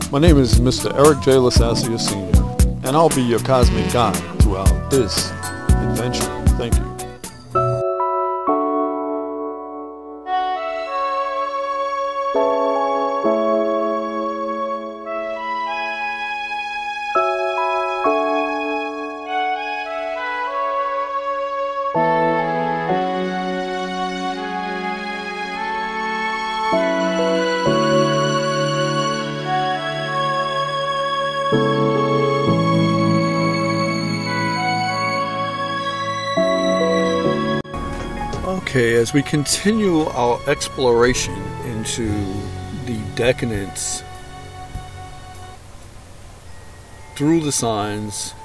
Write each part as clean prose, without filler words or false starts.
My name is Mr. Eric J. Lasasia Sr., and I'll be your cosmic guide throughout this adventure. Thank you. Okay, as we continue our exploration into the Decanates through the signs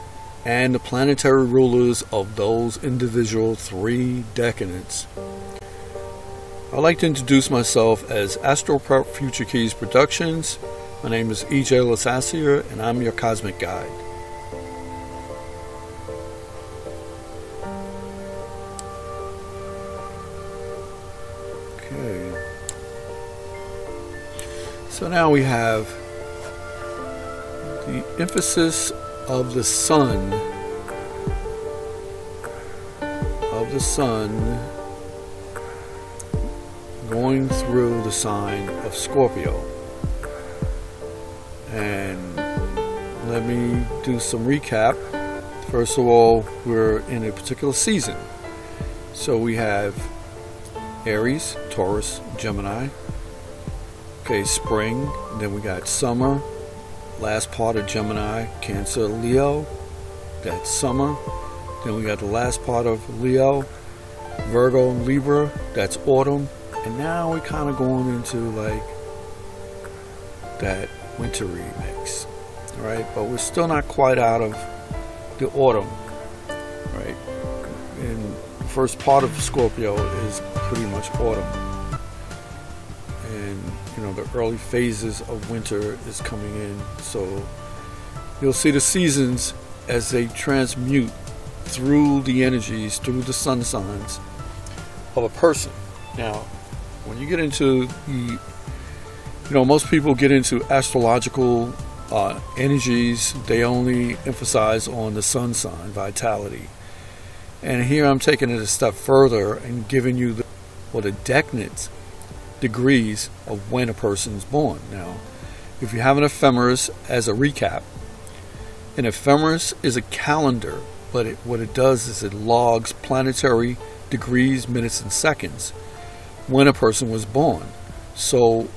and the planetary rulers of those individual 3 Decanates, I'd like to introduce myself as Astro Prep Future Keys Productions. My name is EJ Lasasia, and I'm your cosmic guide. So now we have the emphasis of the sun, going through the sign of Scorpio. And let me do some recap. First of all, we're in a particular season. So we have Aries, Taurus, Gemini. Okay, spring, then we got summer, last part of Gemini, Cancer, Leo, that's summer. Then we got the last part of Leo, Virgo, Libra, that's autumn. And now we're kind of going into like that wintry mix, right? But we're still not quite out of the autumn, right? And the first part of Scorpio is pretty much autumn. And you know, the early phases of winter is coming in, so you'll see the seasons as they transmute through the energies, through the sun signs of a person. Now, when you get into the, most people get into astrological energies, they only emphasize on the sun sign, vitality. And here I'm taking it a step further and giving you the Decanates degrees of when a person's born. Now, if you have an ephemeris as a recap, an ephemeris is a calendar, but what it does is it logs planetary degrees, minutes, and seconds when a person was born. So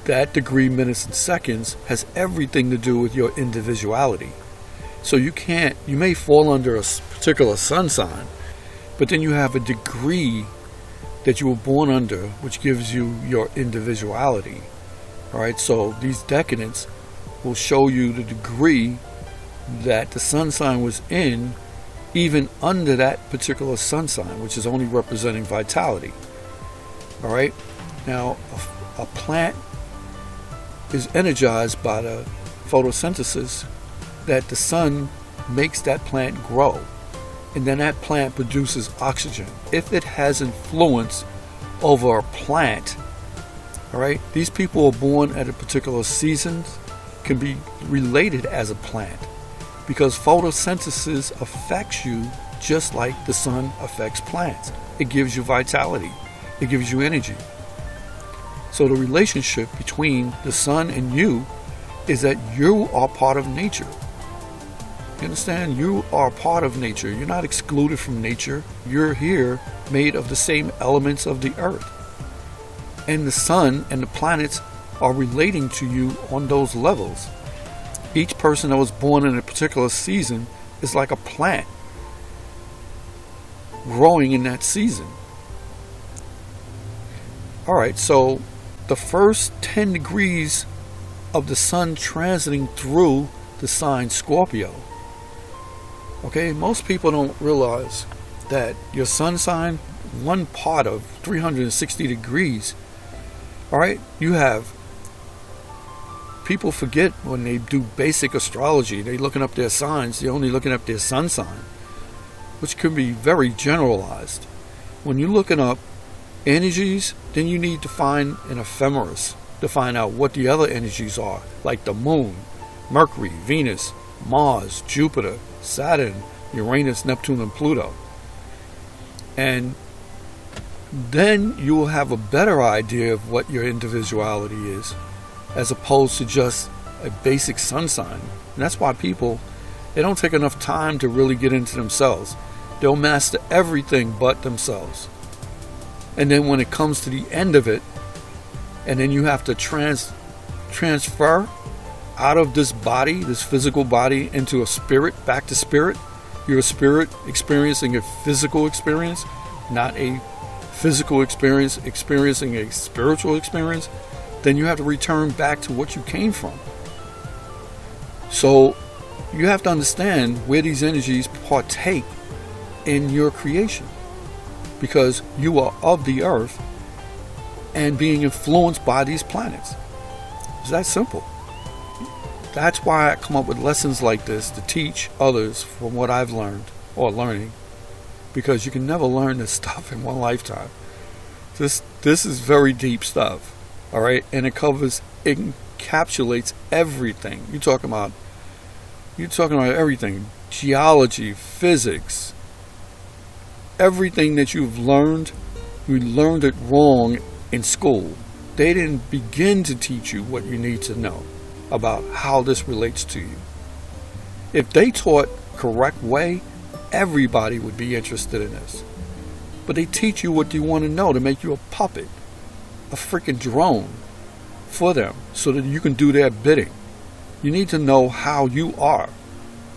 that degree, minutes, and seconds has everything to do with your individuality. So you may fall under a particular sun sign, but then you have a degree that you were born under, which gives you your individuality. All right, so these decanates will show you the degree that the sun sign was in, even under that particular sun sign, which is only representing vitality. All right, now a plant is energized by the photosynthesis that the sun makes that plant grow. And then that plant produces oxygen. If it has influence over a plant, all right, these people are born at a particular season, can be related as a plant, because photosynthesis affects you just like the sun affects plants. It gives you vitality. It gives you energy. So the relationship between the sun and you is that you are part of nature. You understand? You are part of nature. You're not excluded from nature. You're here made of the same elements of the earth. And the sun and the planets are relating to you on those levels. Each person that was born in a particular season is like a plant growing in that season. All right, so the first 10 degrees of the sun transiting through the sign Scorpio. Okay, most people don't realize that your sun sign, one part of 360 degrees, all right, you have, people forget when they do basic astrology, they're looking up their signs, they're only looking up their sun sign, which can be very generalized. When you're looking up energies, then you need to find an ephemeris. to find out what the other energies are, like the moon, Mercury, Venus, Mars, Jupiter, Saturn, Uranus, Neptune, and Pluto. And then you will have a better idea of what your individuality is, as opposed to just a basic sun sign. And that's why people, they don't take enough time to really get into themselves. They'll master everything but themselves. And then when it comes to the end of it, and then you have to transfer out of this body, this physical body, into a spirit, back to spirit. You're a spirit experiencing a physical experience, not a physical experience experiencing a spiritual experience. Then you have to return back to what you came from. So you have to understand where these energies partake in your creation, because you are of the earth and being influenced by these planets. It's that simple. That's why I come up with lessons like this, to teach others from what I've learned or learning, because you can never learn this stuff in one lifetime. This is very deep stuff, all right? And it encapsulates everything. You're talking about everything: geology, physics, everything that you've learned. You learned it wrong in school. They didn't begin to teach you what you need to know about how this relates to you. If they taught correct way, everybody would be interested in this. But they teach you what you want to know to make you a puppet, a freaking drone for them, so that you can do their bidding. You need to know how you are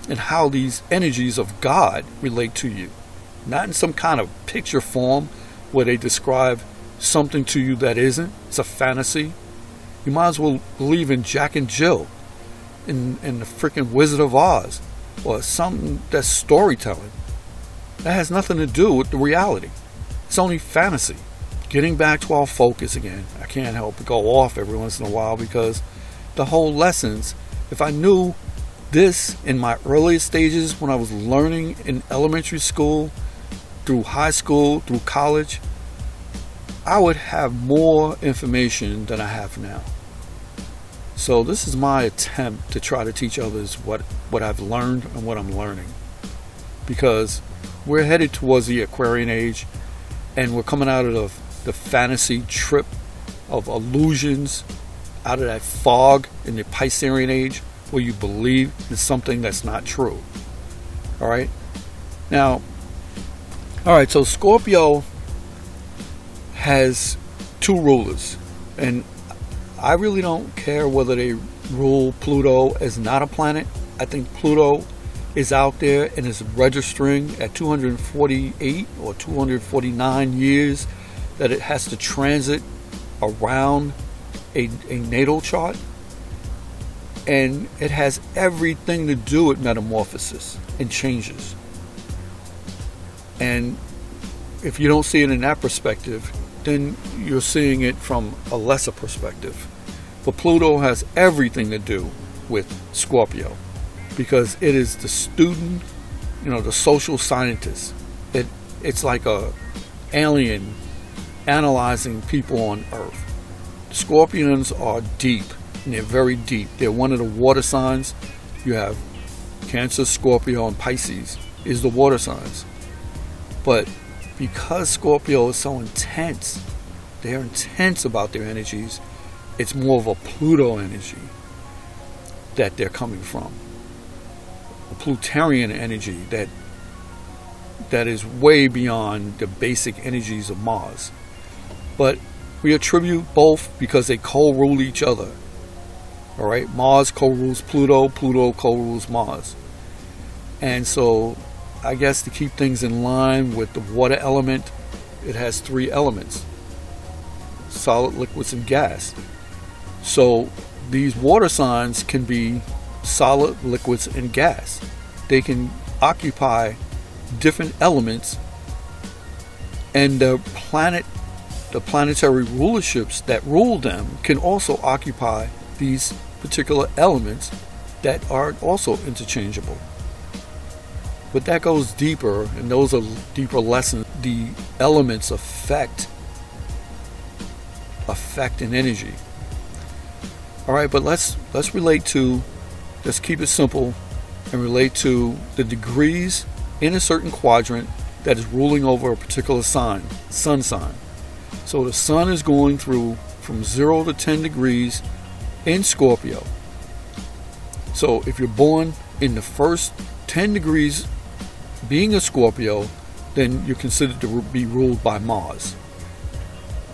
and how these energies of God relate to you. Not in some kind of picture form where they describe something to you that isn't. It's a fantasy. You might as well believe in Jack and Jill, in the freaking Wizard of Oz, or something that's storytelling. That has nothing to do with the reality. It's only fantasy. Getting back to our focus again. I can't help but go off every once in a while, because the whole lessons, if I knew this in my earlier stages when I was learning in elementary school, through high school, through college, I would have more information than I have now. So this is my attempt to try to teach others what I've learned and what I'm learning, because we're headed towards the Aquarian age, and we're coming out of the fantasy trip of illusions, out of that fog in the Piscean age, where you believe in something that's not true. All right. Now, all right. So Scorpio has two rulers, and I really don't care whether they rule Pluto as not a planet. I think Pluto is out there and is registering at 248 or 249 years that it has to transit around a natal chart, and it has everything to do with metamorphosis and changes. And if you don't see it in that perspective, then you're seeing it from a lesser perspective. But Pluto has everything to do with Scorpio, because it is the student, the social scientist. It's like a alien analyzing people on Earth. Scorpions are deep, and they're very deep. They're one of the water signs. You have Cancer, Scorpio, and Pisces is the water signs. But because Scorpio is so intense, they're intense about their energies, it's more of a Pluto energy that they're coming from. A Plutonian energy that is way beyond the basic energies of Mars. But we attribute both because they co-rule each other. All right, Mars co-rules Pluto, Pluto co-rules Mars. And so I guess to keep things in line with the water element, it has three elements: solid, liquids, and gas. So these water signs can be solid, liquids, and gas. They can occupy different elements, and the planetary rulerships that rule them can also occupy these particular elements that are also interchangeable. But that goes deeper, and those are deeper lessons. The elements affect an energy. All right, but let's relate to, let's keep it simple and relate to the degrees in a certain quadrant that is ruling over a particular sign, sun sign. So the sun is going through from 0 to 10 degrees in Scorpio. So if you're born in the first 10 degrees being a Scorpio, then you're considered to be ruled by Mars.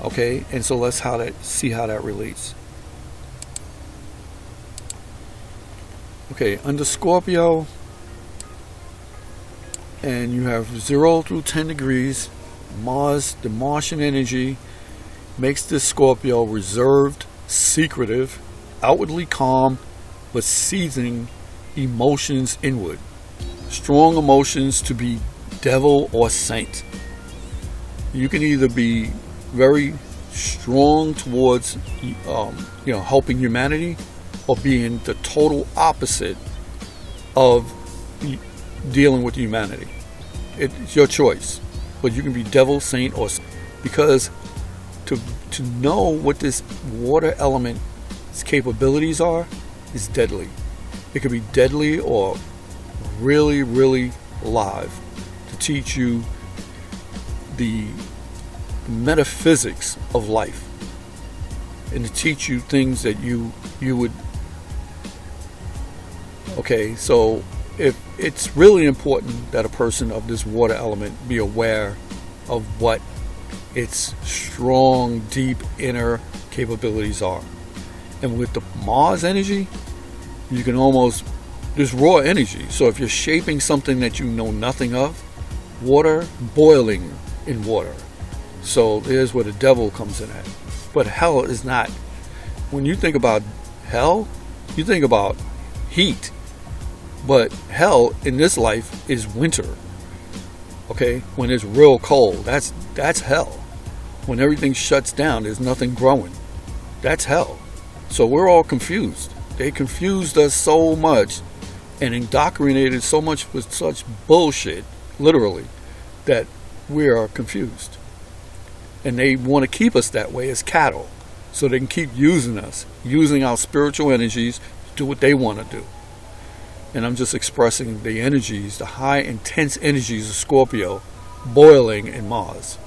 Okay, and so let's see how that relates. Okay, under Scorpio, and you have 0 through 10 degrees, Mars, the Martian energy, makes this Scorpio reserved, secretive, outwardly calm, but seething emotions inward. Strong emotions to be devil or saint. You can either be very strong towards helping humanity, or being the total opposite of dealing with humanity. It's your choice, but you can be devil, saint, or because to know what this water element's capabilities are is deadly. It could be deadly or really, really live to teach you the metaphysics of life and to teach you things that you would. Okay, so if it's really important that a person of this water element be aware of what its strong, deep inner capabilities are. And with the Mars energy, you can almost, there's raw energy. So if you're shaping something that you know nothing of, water, boiling in water. So there's where the devil comes in at. But hell is not. When you think about hell, you think about heat. But hell in this life is winter. Okay, when it's real cold, that's hell. When everything shuts down, there's nothing growing. That's hell. So we're all confused. They confused us so much and indoctrinated so much with such bullshit, literally, that we are confused. And they want to keep us that way as cattle, so they can keep using us, using our spiritual energies to do what they want to do. And I'm just expressing the energies, the high intense energies of Scorpio boiling in Mars.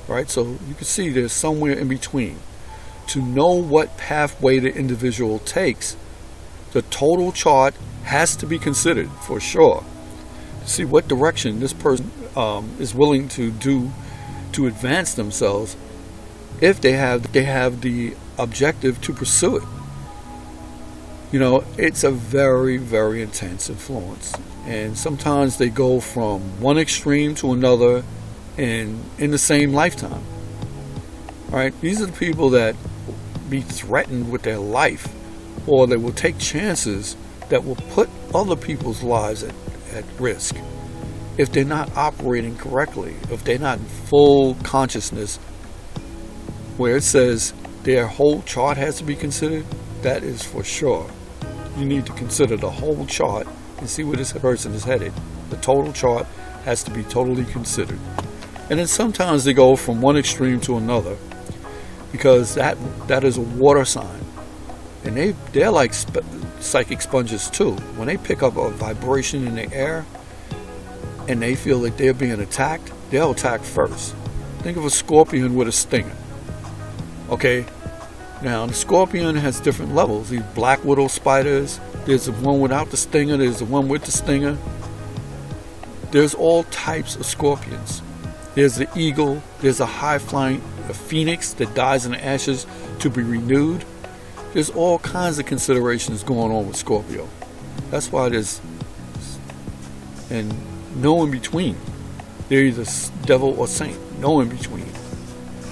Right? So you can see there's somewhere in between. To know what pathway the individual takes, the total chart has to be considered for sure. To see what direction this person is willing to do to advance themselves, if they have the objective to pursue it. You know, it's a very, very intense influence. And sometimes they go from one extreme to another in the same lifetime. All right, these are the people that be threatened with their life, or they will take chances that will put other people's lives at risk if they're not operating correctly, if they're not in full consciousness, where it says their whole chart has to be considered. That is for sure. You need to consider the whole chart and see where this person is headed. The total chart has to be totally considered. And then sometimes they go from one extreme to another, because that is a water sign, and they're like psychic sponges too. When they pick up a vibration in the air and they feel like they're being attacked, they'll attack first. Think of a scorpion with a stinger. Okay, now the scorpion has different levels. These black widow spiders, there's the one without the stinger, there's the one with the stinger. There's all types of scorpions. There's the eagle, there's a high-flying phoenix that dies in the ashes to be renewed. There's all kinds of considerations going on with Scorpio. That's why there's no in between. They're either devil or saint. No in between.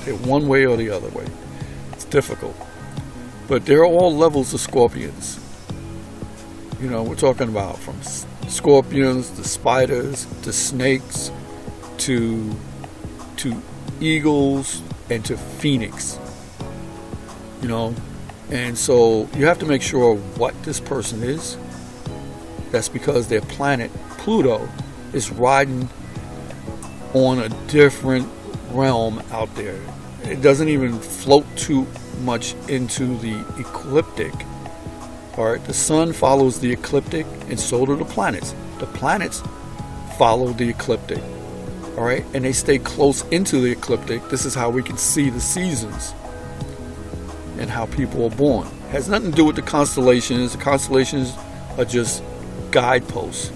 They're one way or the other way. It's difficult. But there are all levels of scorpions. You know, we're talking about from scorpions, the spiders, the snakes, to eagles, and to phoenix. You know, and so you have to make sure what this person is. That's because their planet Pluto is riding on a different realm out there. It doesn't even float to much into the ecliptic. All right, the sun follows the ecliptic, and so do the planets. The planets follow the ecliptic. All right, and they stay close into the ecliptic. This is how we can see the seasons and how people are born. It has nothing to do with the constellations. The constellations are just guideposts.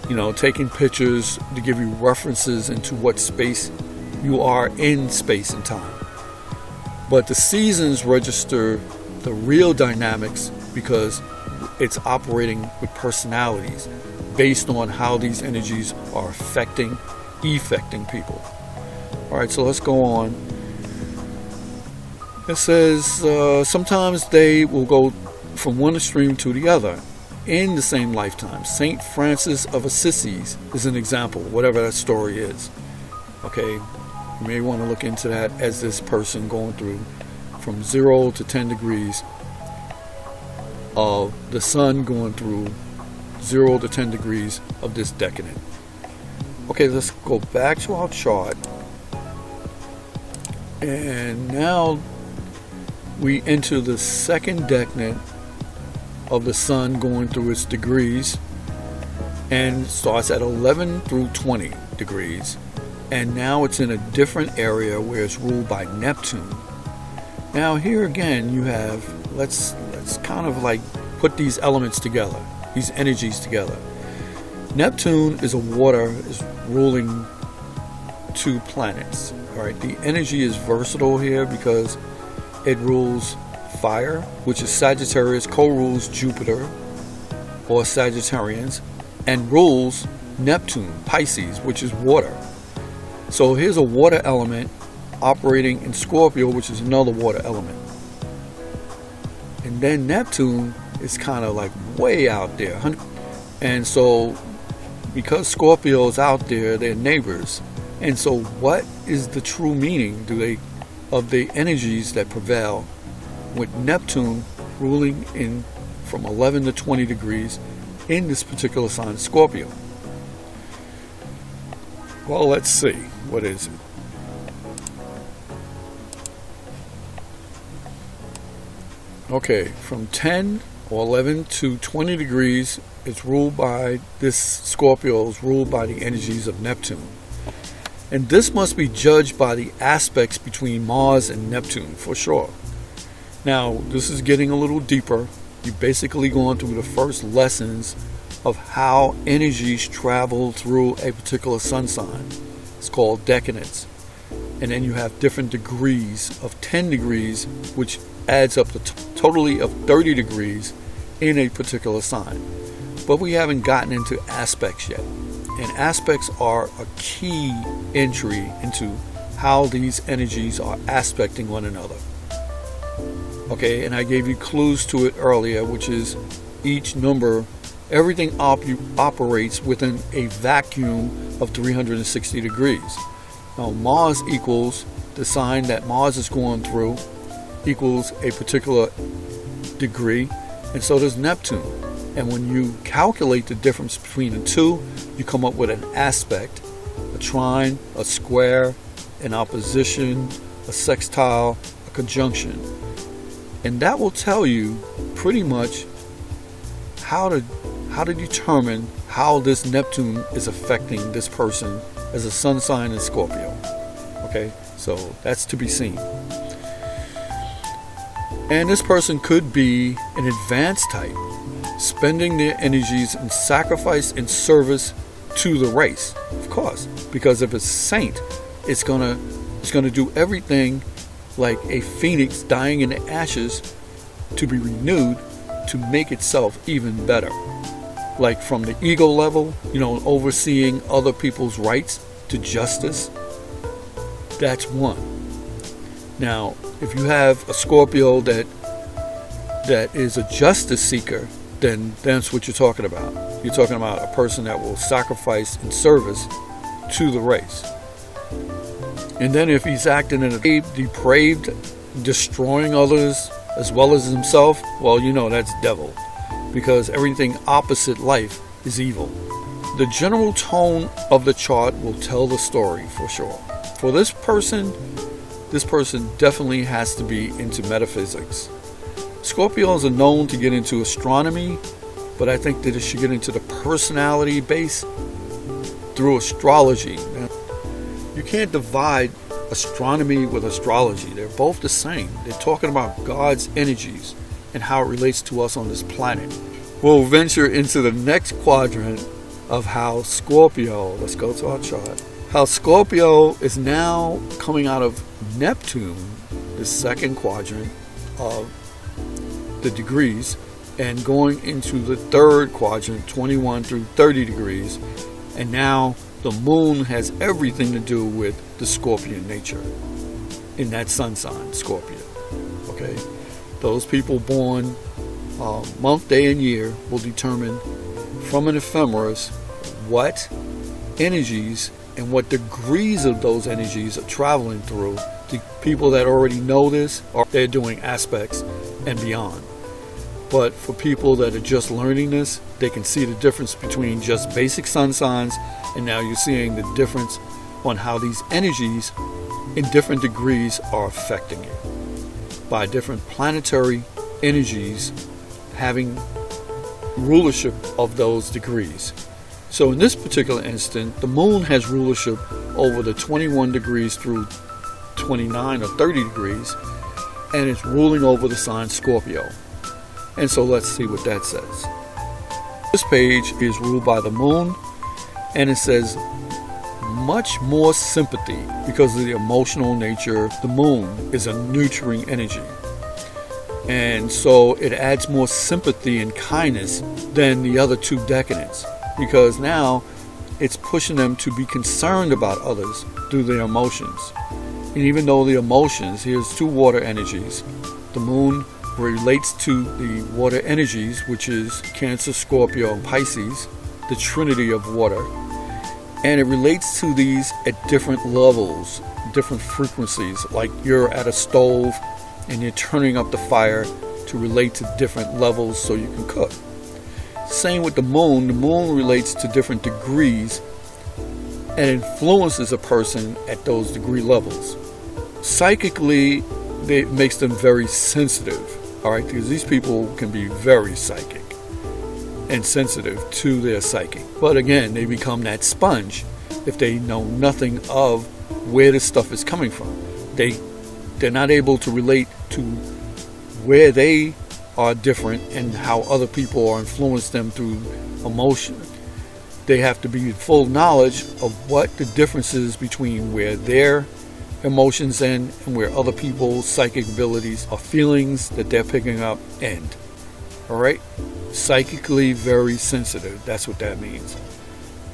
You know, taking pictures to give you references into what space you are in space and time. But the seasons register the real dynamics because it's operating with personalities based on how these energies are affecting people. All right, so let's go on. It says sometimes they will go from one extreme to the other in the same lifetime. Saint Francis of Assisi is an example, whatever that story is. Okay, you may want to look into that as this person going through from 0 to 10 degrees of the sun, going through 0 to 10 degrees of this decadent. Okay, let's go back to our chart. And now we enter the second decadent of the sun going through its degrees, and starts at 11 through 20 degrees, and now it's in a different area where it's ruled by Neptune. Now here again you have, let's kind of like put these elements together, these energies together. Neptune is ruling 2 planets. All right, the energy is versatile here because it rules fire, which is Sagittarius, co-rules Jupiter or Sagittarians, and rules Neptune, Pisces, which is water. So here's a water element operating in Scorpio, which is another water element. And then Neptune is kind of like way out there. And so because Scorpio is out there, they're neighbors. And so what is the true meaning of the energies that prevail with Neptune ruling in from 11 to 20 degrees in this particular sign, Scorpio? Well, let's see. What is it? Okay, from 10 or 11 to 20 degrees, it's ruled by this Scorpio is ruled by the energies of Neptune. And this must be judged by the aspects between Mars and Neptune for sure. Now, this is getting a little deeper. You're basically going through the first lessons of how energies travel through a particular sun sign. It's called decanates. And then you have different degrees of 10 degrees, which adds up to totally of 30 degrees in a particular sign. But we haven't gotten into aspects yet. And aspects are a key entry into how these energies are aspecting one another. Okay, and I gave you clues to it earlier, which is each number, everything operates within a vacuum of 360 degrees. Now Mars equals the sign that Mars is going through equals a particular degree, and so does Neptune. And when you calculate the difference between the two, you come up with an aspect, a trine, a square, an opposition, a sextile, a conjunction. And that will tell you pretty much how to determine how this Neptune is affecting this person as a sun sign in Scorpio. Okay, so that's to be seen. And this person could be an advanced type, spending their energies in sacrifice and service to the race, of course, because if it's saint, it's gonna do everything like a phoenix dying in the ashes to be renewed to make itself even better. Like from the ego level, overseeing other people's rights to justice. That's one. Now, if you have a Scorpio that is a justice seeker, then that's what you're talking about. You're talking about a person that will sacrifice in service to the race. And then if he's acting in a depraved, destroying others as well as himself, well, that's devil, because everything opposite life is evil. The general tone of the chart will tell the story for sure. For this person, this person definitely has to be into metaphysics. Scorpios are known to get into astronomy, but I think that it should get into the personality base through astrology. Now, you can't divide astronomy with astrology. They're both the same. They're talking about God's energies and how it relates to us on this planet. We'll venture into the next quadrant of how Scorpio, let's go to our chart, how Scorpio is now coming out of Neptune, the second quadrant of the degrees, and going into the third quadrant, 21 through 30 degrees. And now the moon has everything to do with the Scorpion nature in that sun sign, Scorpio. Okay, those people born month, day, and year will determine from an ephemeris what energies and what degrees of those energies are traveling through. The people that already know this, they're doing aspects and beyond. But for people that are just learning this, they can see the difference between just basic sun signs, and now you're seeing the difference on how these energies in different degrees are affecting you by different planetary energies having rulership of those degrees. So in this particular instant, the moon has rulership over the 21 degrees through 29 or 30 degrees, and it's ruling over the sign Scorpio. And so let's see what that says. This page is ruled by the moon, and it says much more sympathy because of the emotional nature. The moon is a nurturing energy, and so it adds more sympathy and kindness than the other two decanates, because now it's pushing them to be concerned about others through their emotions. And even though the emotions, here's two water energies. The moon relates to the water energies, which is Cancer, Scorpio, and Pisces, the trinity of water. And it relates to these at different levels, different frequencies, like you're at a stove and you're turning up the fire to relate to different levels so you can cook. Same with the moon. The moon relates to different degrees and influences a person at those degree levels. Psychically, it makes them very sensitive. All right, because these people can be very psychic and sensitive to their psychic. But again, they become that sponge if they know nothing of where this stuff is coming from. They're not able to relate to where they are different and how other people are influenced them through emotion. They have to be in full knowledge of what the difference is between where their emotions end and where other people's psychic abilities or feelings that they're picking up end. Alright? Psychically very sensitive. That's what that means.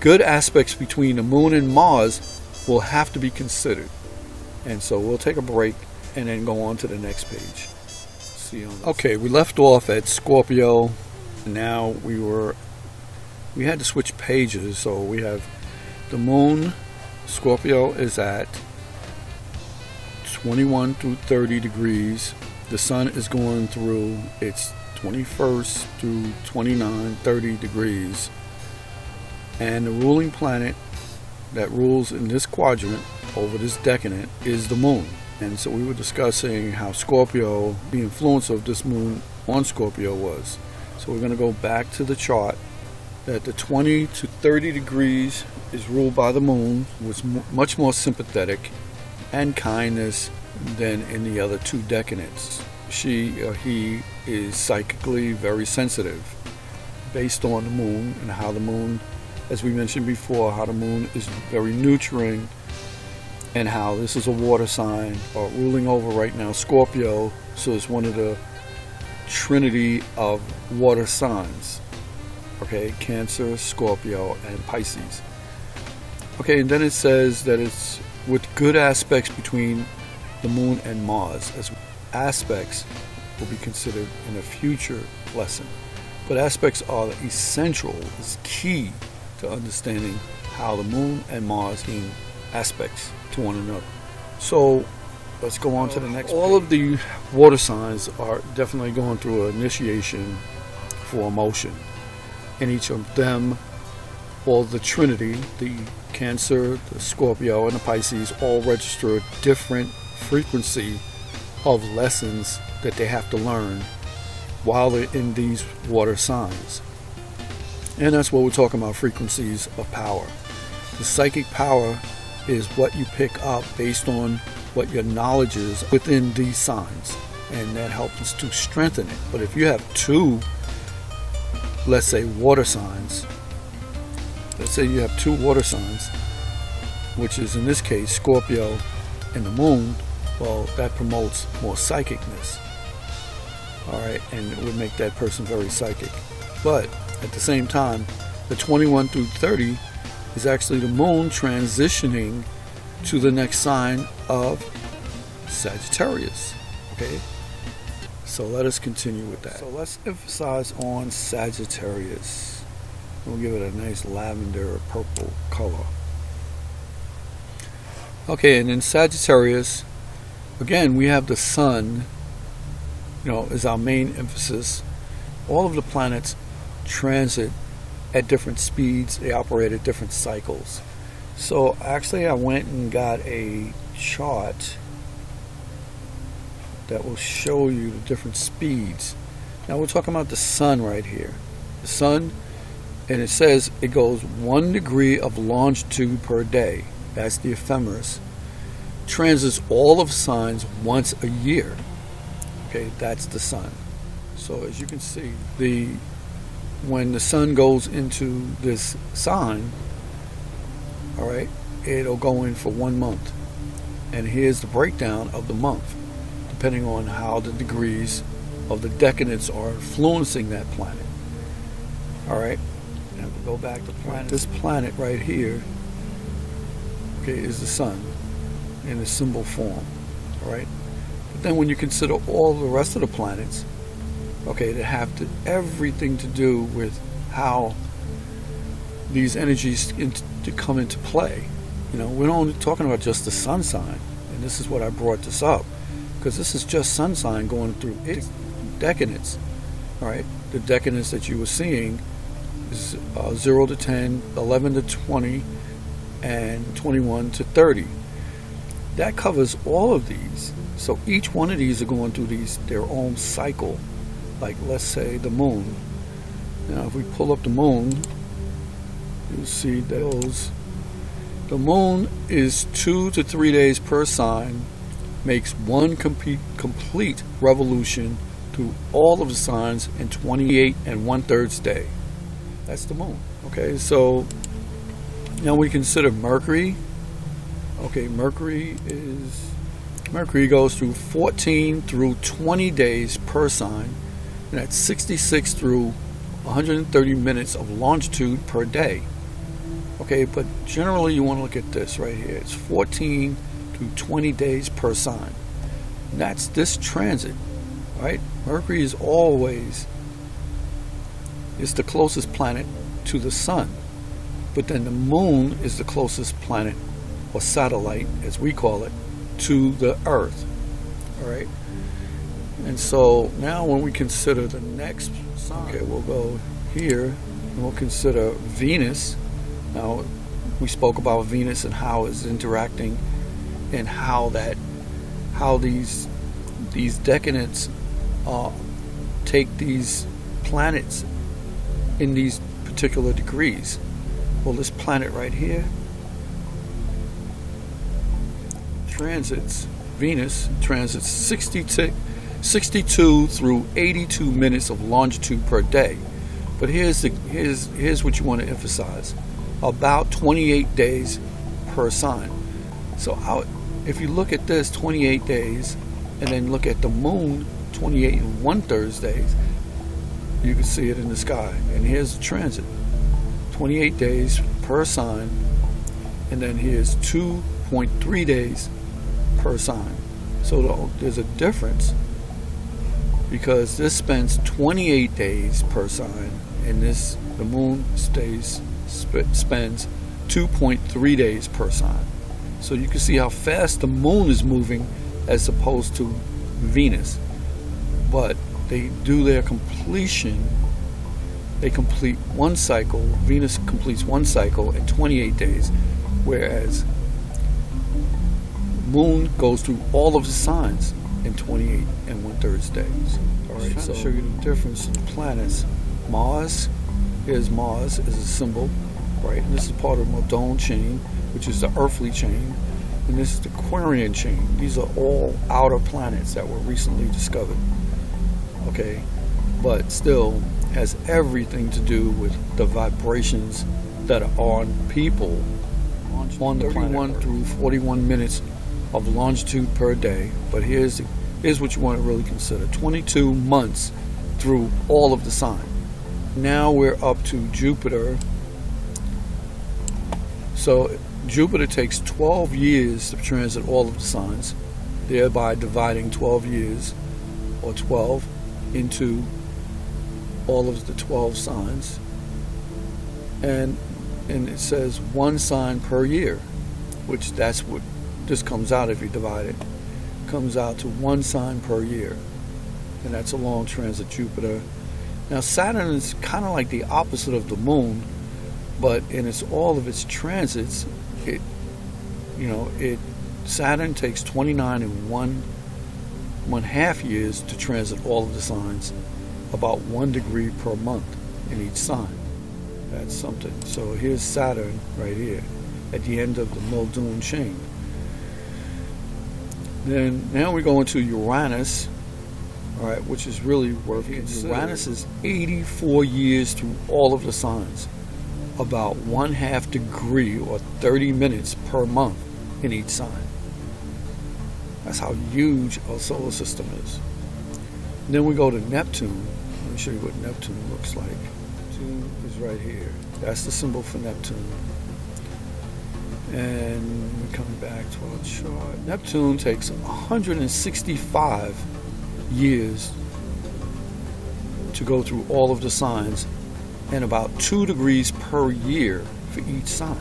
Good aspects between the moon and Mars will have to be considered. And so we'll take a break and then go on to the next page. See you on this. Okay, we left off at Scorpio. Now we had to switch pages, so we have the moon. Scorpio is at 21 through 30 degrees. The sun is going through its 21st through 29, 30 degrees. And the ruling planet that rules in this quadrant over this decanate is the moon. And so we were discussing how Scorpio, the influence of this moon on Scorpio was. So we're going to go back to the chart that the 20 to 30 degrees is ruled by the moon, was much more sympathetic and kindness than in the other two decanates. She or he is psychically very sensitive based on the moon, and how the moon, as we mentioned before, how the moon is very nurturing, and how this is a water sign ruling over right now Scorpio, so it's one of the trinity of water signs. Okay, Cancer, Scorpio, and Pisces. Okay, and then it says that it's with good aspects between the moon and Mars, as aspects will be considered in a future lesson. But aspects are essential, is key to understanding how the moon and Mars in aspects to one another. So let's go on to the next page. All of the water signs are definitely going through an initiation for emotion. And each of them, all the trinity, the Cancer, the Scorpio, and the Pisces, all register different frequency of lessons that they have to learn while they're in these water signs. And that's what we're talking about, frequencies of power. The psychic power is what you pick up based on what your knowledge is within these signs, and that helps to strengthen it. But if you have two, let's say water signs, let's say you have two water signs, which is in this case Scorpio and the moon, well, that promotes more psychicness. Alright, and it would make that person very psychic. But at the same time, the 21 through 30 is actually the moon transitioning to the next sign of Sagittarius. Okay, so let us continue with that. So let's emphasize on Sagittarius. We'll give it a nice lavender or purple color. Okay, and in Sagittarius, again, we have the sun, is our main emphasis. All of the planets transit at different speeds. They operate at different cycles. So actually I went and got a chart that will show you the different speeds. Now we're talking about the sun right here. The sun, and it says it goes 1 degree of longitude per day. That's the ephemeris. Transits all of signs once a year. Okay, that's the sun. So as you can see, when the sun goes into this sign, all right, it'll go in for 1 month. And here's the breakdown of the month, depending on how the degrees of the decanates are influencing that planet. All right, and we go back to planet. This planet right here, okay, is the sun in the symbol form. All right, but then when you consider all the rest of the planets, okay, they have everything to do with how these energies to come into play. We're only talking about just the sun sign, and this is what I brought this up, because this is just sun sign going through its decanates. All right, the decanates that you were seeing is 0 to 10, 11 to 20, and 21 to 30. That covers all of these. So each one of these are going through their own cycle. Like, let's say the moon. Now if we pull up the moon, you'll see those. The moon is 2 to 3 days per sign, makes one complete revolution through all of the signs in 28 1/3 day. That's the moon. Okay, so now we consider Mercury. Okay, Mercury goes through 14 through 20 days per sign, and that's 66 through 130 minutes of longitude per day. Okay, but generally you want to look at this right here. It's 14 to 20 days per sign. And that's this transit, right? Mercury is the closest planet to the sun. But then the moon is the closest planet, or satellite as we call it, to the Earth. All right? And so now when we consider the next sign, okay, we'll go here and we'll consider Venus. Now, we spoke about Venus and how it's interacting, and how these decanates take these planets in these particular degrees. Well, this planet right here Venus transits 62 through 82 minutes of longitude per day. But here's what you want to emphasize: about 28 days per sign. So if you look at this 28 days, and then look at the moon 28 1/3 days, you can see it in the sky. And here's the transit, 28 days per sign, and then here's 2.3 days per sign. So there's a difference, because this spends 28 days per sign, and the moon spends 2.3 days per sign. So you can see how fast the moon is moving as opposed to Venus. But they do their completion. They complete one cycle. Venus completes one cycle in 28 days, whereas moon goes through all of the signs in 28 and 1/3 days. All right, so I'll show you the difference in the planets. Mars, here's Mars as a symbol, right? And this is part of the Modone chain, which is the earthly chain, and this is the Aquarian chain. These are all outer planets that were recently discovered, okay? But still has everything to do with the vibrations that are on people on the 31 through 41 minutes of longitude per day. But here's what you want to really consider: 22 months through all of the signs. Now we're up to Jupiter. So Jupiter takes 12 years to transit all of the signs, thereby dividing 12 years, or 12, into all of the 12 signs. And it says one sign per year, which that's what this comes out if you divide it. Comes out to one sign per year. And that's a long transit Jupiter. Now Saturn is kind of like the opposite of the moon, but in all of its transits, Saturn takes 29 and one half years to transit all of the signs, about 1 degree per month in each sign. That's something. So here's Saturn right here at the end of the Muldoon chain. Then now we go into Uranus, all right, which is really worth considering. Uranus is 84 years through all of the signs, about 1/2 degree or 30 minutes per month in each sign. That's how huge our solar system is. And then we go to Neptune. Let me show you what Neptune looks like. Neptune is right here. That's the symbol for Neptune. And we're coming back to our chart. Neptune takes 165 years to go through all of the signs, and about 2 degrees per year for each sign.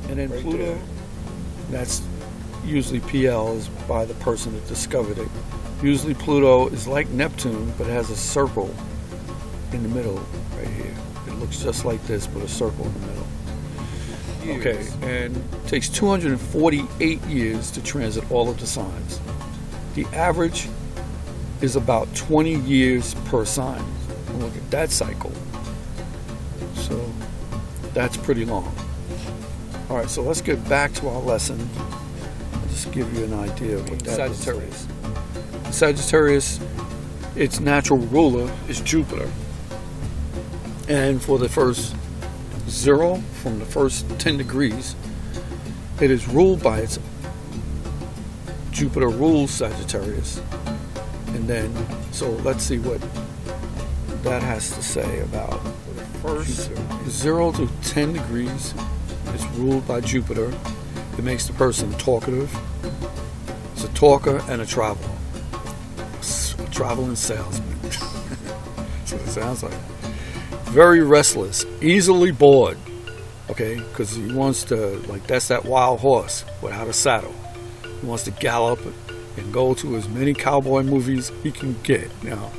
And then right Pluto, that's usually PL is by the person that discovered it. Usually Pluto is like Neptune, but it has a circle in the middle right here. It looks just like this, but a circle in the middle. Okay, and it takes 248 years to transit all of the signs. The average is about 20 years per sign. And look at that cycle. So that's pretty long. All right, so let's get back to our lesson. I'll just give you an idea of what that Sagittarius. Sagittarius, its natural ruler is Jupiter. And for the first 0, from the first 10 degrees, it is ruled by its Jupiter rules Sagittarius. And then, so let's see what that has to say about the first 0 to 10 degrees is ruled by Jupiter. It makes the person talkative. It's a talker and a traveler. A traveling salesman. That's what it sounds like. Very restless, easily bored. Okay, because he wants to, like, that's that wild horse without a saddle. He wants to gallop and go to as many cowboy movies he can get. Now,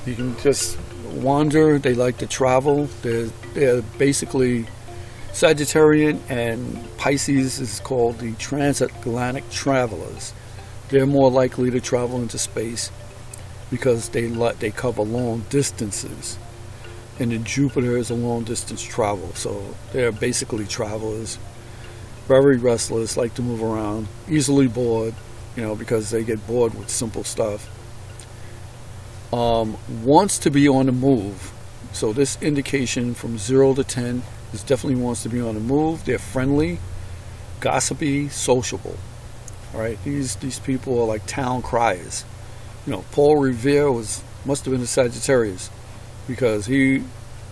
he can just wander. They like to travel. They're basically Sagittarian, and Pisces is called the transatlantic travelers. They're more likely to travel into space because they cover long distances. And then Jupiter is a long distance travel. So they're basically travelers. Very restless, like to move around, easily bored, because they get bored with simple stuff. Wants to be on the move. So this indication from 0 to 10 is definitely wants to be on the move. They're friendly, gossipy, sociable. All right, these people are like town criers. Paul Revere must have been a Sagittarius, because he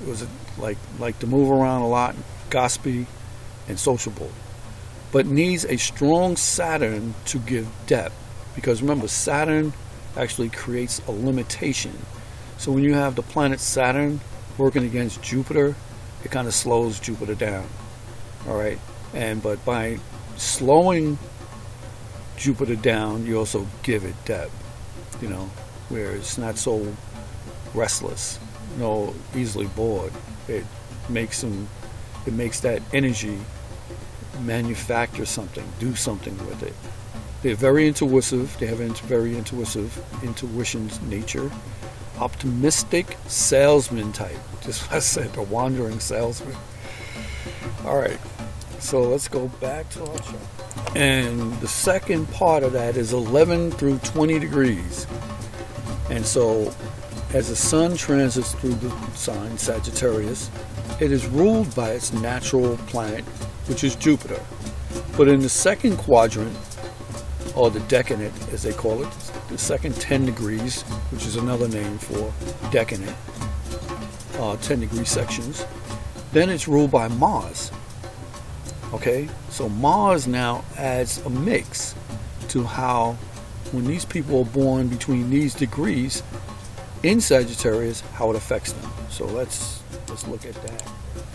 was like to move around a lot, gossipy, and sociable. But needs a strong Saturn to give depth, because remember, Saturn actually creates a limitation. So when you have the planet Saturn working against Jupiter, it kind of slows Jupiter down. All right, but by slowing Jupiter down, you also give it depth. Where it's not so restless, easily bored. It makes that energy manufacture something, do something with it. They're very intuitive. They have very intuitive intuition's nature. Optimistic salesman type. Just what I said, the wandering salesman. All right, so let's go back to our chart. And the second part of that is 11 through 20 degrees. And so as the sun transits through the sign Sagittarius, it is ruled by its natural planet, which is Jupiter. But in the second quadrant, or the decanate as they call it, the second 10 degrees, which is another name for decanate, 10 degree sections, then it's ruled by Mars. Okay, so Mars now adds a mix to how, when these people are born between these degrees in Sagittarius, how it affects them. So let's look at that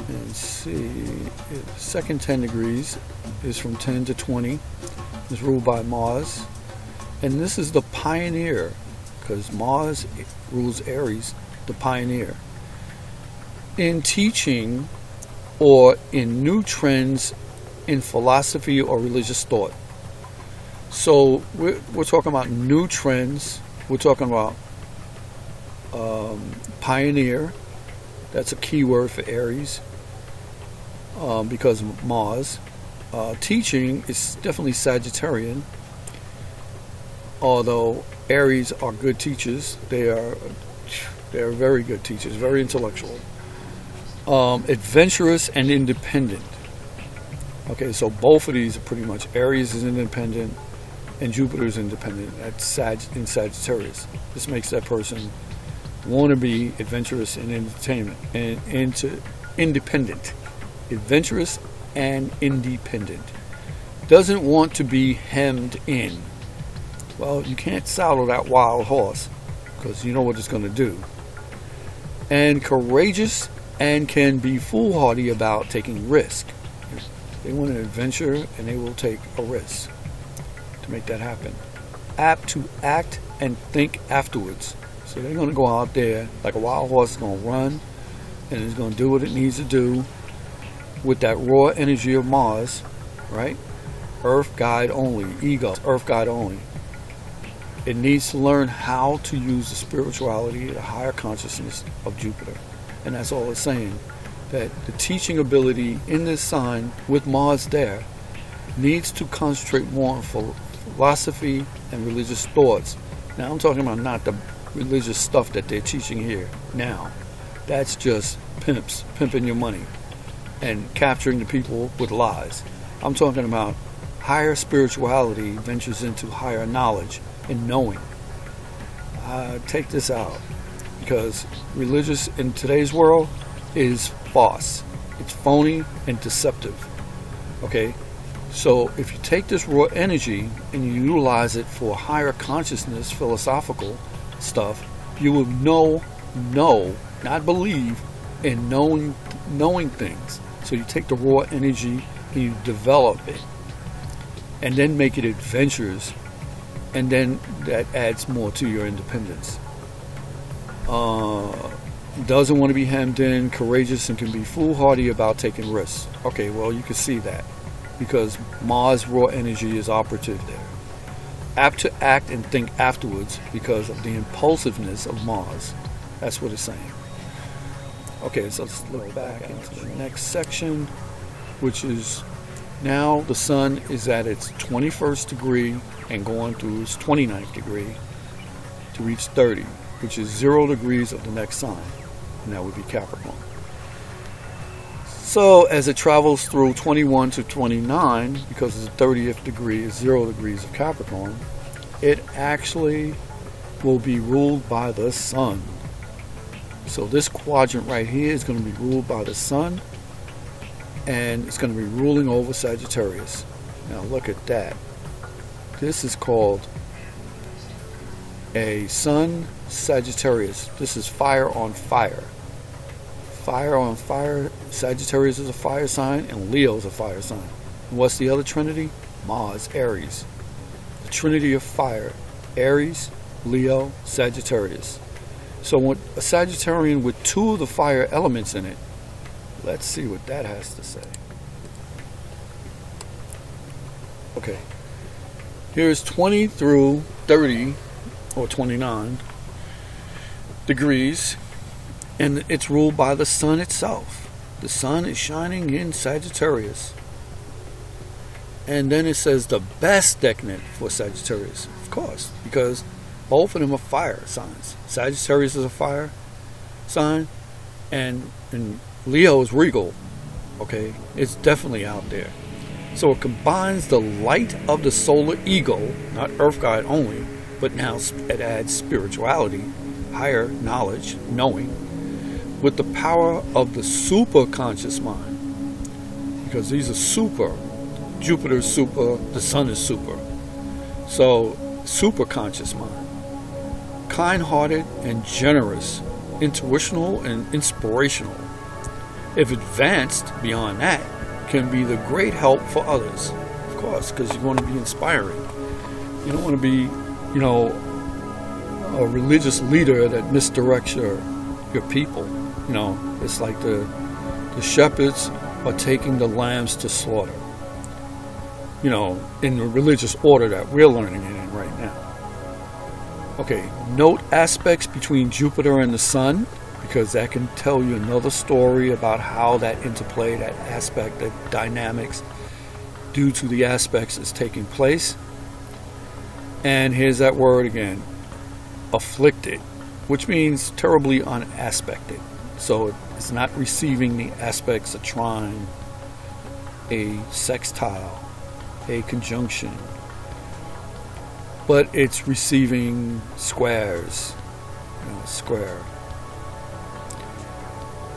and see. The second 10 degrees is from 10 to 20. It's ruled by Mars, and this is the pioneer, because Mars rules Aries, the pioneer, in teaching or in new trends in philosophy or religious thought. So we're talking about new trends. We're talking about pioneer. That's a key word for Aries, because of Mars. Teaching is definitely Sagittarian, although Aries are good teachers. They are very good teachers, very intellectual, adventurous and independent. Okay, so both of these are pretty much, Aries is independent and Jupiter is independent. That's in Sagittarius. This makes that person want to be adventurous and independent. Adventurous and independent. Doesn't want to be hemmed in. Well, you can't saddle that wild horse, because you know what it's going to do. And courageous and can be foolhardy about taking risk. They want an adventure and they will take a risk to make that happen. Apt to act and think afterwards. So they're going to go out there like a wild horse, is going to run and it's going to do what it needs to do with that raw energy of Mars, right? Earth guide only, ego, earth guide only. It needs to learn how to use the spirituality, the higher consciousness of Jupiter. And that's all it's saying. That the teaching ability in this sign with Mars there needs to concentrate more on philosophy and religious thoughts. Now I'm talking about not the religious stuff that they're teaching here now. That's just pimps, pimping your money and capturing the people with lies. I'm talking about higher spirituality ventures into higher knowledge and knowing. Take this out, because religious in today's world is false. It's phony and deceptive. Okay, so if you take this raw energy and you utilize it for higher consciousness, philosophical stuff, you will know, not believe, in knowing things. So you take the raw energy and you develop it, and then make it adventures, and then that adds more to your independence. Doesn't want to be hemmed in, courageous, and can be foolhardy about taking risks. Okay, well, you can see that because Mars raw energy is operative there. Apt to act and think afterwards because of the impulsiveness of Mars. That's what it's saying. Okay, so let's look back into the next section, which is now the sun is at its 21st degree and going through its 29th degree to reach 30, which is 0 degrees of the next sign, and that would be Capricorn. So as it travels through 21 to 29, because the 30th degree is 0 degrees of Capricorn, it actually will be ruled by the sun. So this quadrant right here is going to be ruled by the sun, and it's going to be ruling over Sagittarius. Now look at that. This is called a sun Sagittarius. This is fire on fire. Fire on fire. Sagittarius is a fire sign and Leo is a fire sign. And what's the other trinity? Mars, Aries. The trinity of fire. Aries, Leo, Sagittarius. So with a Sagittarian with 2 of the fire elements in it, let's see what that has to say. Okay. Here's 20 through 30 or 29 degrees, and it's ruled by the sun itself. The sun is shining in Sagittarius. And then it says the best decanate for Sagittarius, of course, because both of them are fire signs. Sagittarius is a fire sign, and Leo is regal. Okay, it's definitely out there. So it combines the light of the solar ego, not earth guide only, but now it adds spirituality, higher knowledge, knowing, with the power of the super conscious mind. Because these are super. Jupiter is super, the sun is super. So, super conscious mind. Kind-hearted and generous, intuitional and inspirational. If advanced beyond that, can be the great help for others. Of course, because you want to be inspiring. You don't want to be, a religious leader that misdirects your people. It's like the shepherds are taking the lambs to slaughter. In the religious order that we're learning it in right now. Okay, note aspects between Jupiter and the sun, because that can tell you another story about how that interplay, that aspect, that dynamics due to the aspects is taking place. And here's that word again, afflicted, which means terribly unaspected. So it's not receiving the aspects, a trine, a sextile, a conjunction, but it's receiving squares, square,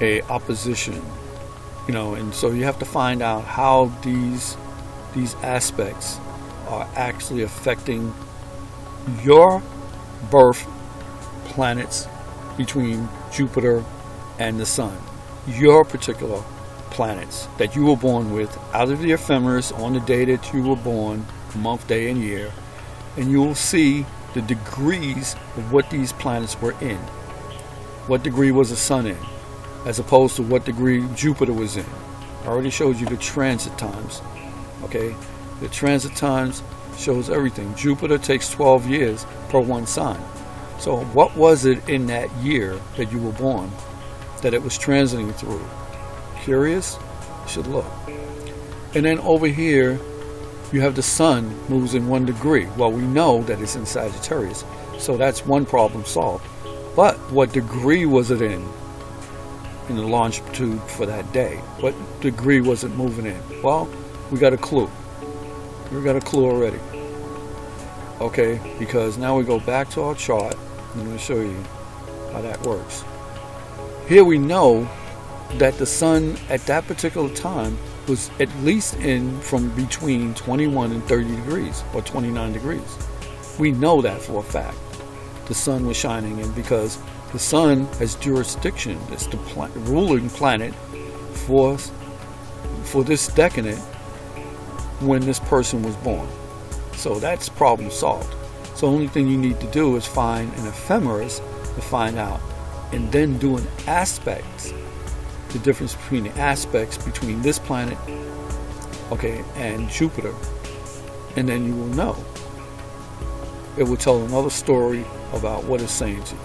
a opposition, and so you have to find out how these aspects are actually affecting your birth planets between Jupiter and the sun, your particular planets that you were born with out of the ephemeris on the day that you were born, month, day, and year, and you will see the degrees of what these planets were in. What degree was the sun in, as opposed to what degree Jupiter was in. I already showed you the transit times. Okay, the transit times shows everything. Jupiter takes 12 years per one sign. So what was it in that year that you were born that it was transiting through? Curious? You should look. And then over here you have the sun moves in 1 degree. Well, we know that it's in Sagittarius, so that's one problem solved. But what degree was it in the longitude for that day? What degree was it moving in? Well, we got a clue. We got a clue already. Okay, because now we go back to our chart. I'm going to show you how that works. Here we know that the sun at that particular time was at least in from between 21 and 30 degrees or 29 degrees. We know that for a fact. The sun was shining in because the sun has jurisdiction. It's the ruling planet for this decanate when this person was born. So that's problem solved. So the only thing you need to do is find an ephemeris to find out, and then do an aspect, the difference between the aspects between this planet, okay, and Jupiter, and then you will know. It will tell another story about what it's saying to you.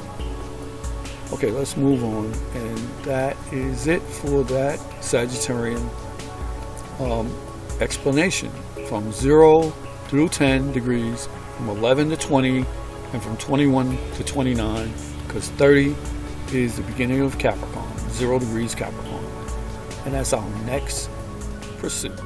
Okay, let's move on, and that is it for that Sagittarian explanation from 0 through 10 degrees, from 11 to 20, and from 21 to 29, because 30 is the beginning of Capricorn, 0 degrees Capricorn. And that's our next pursuit.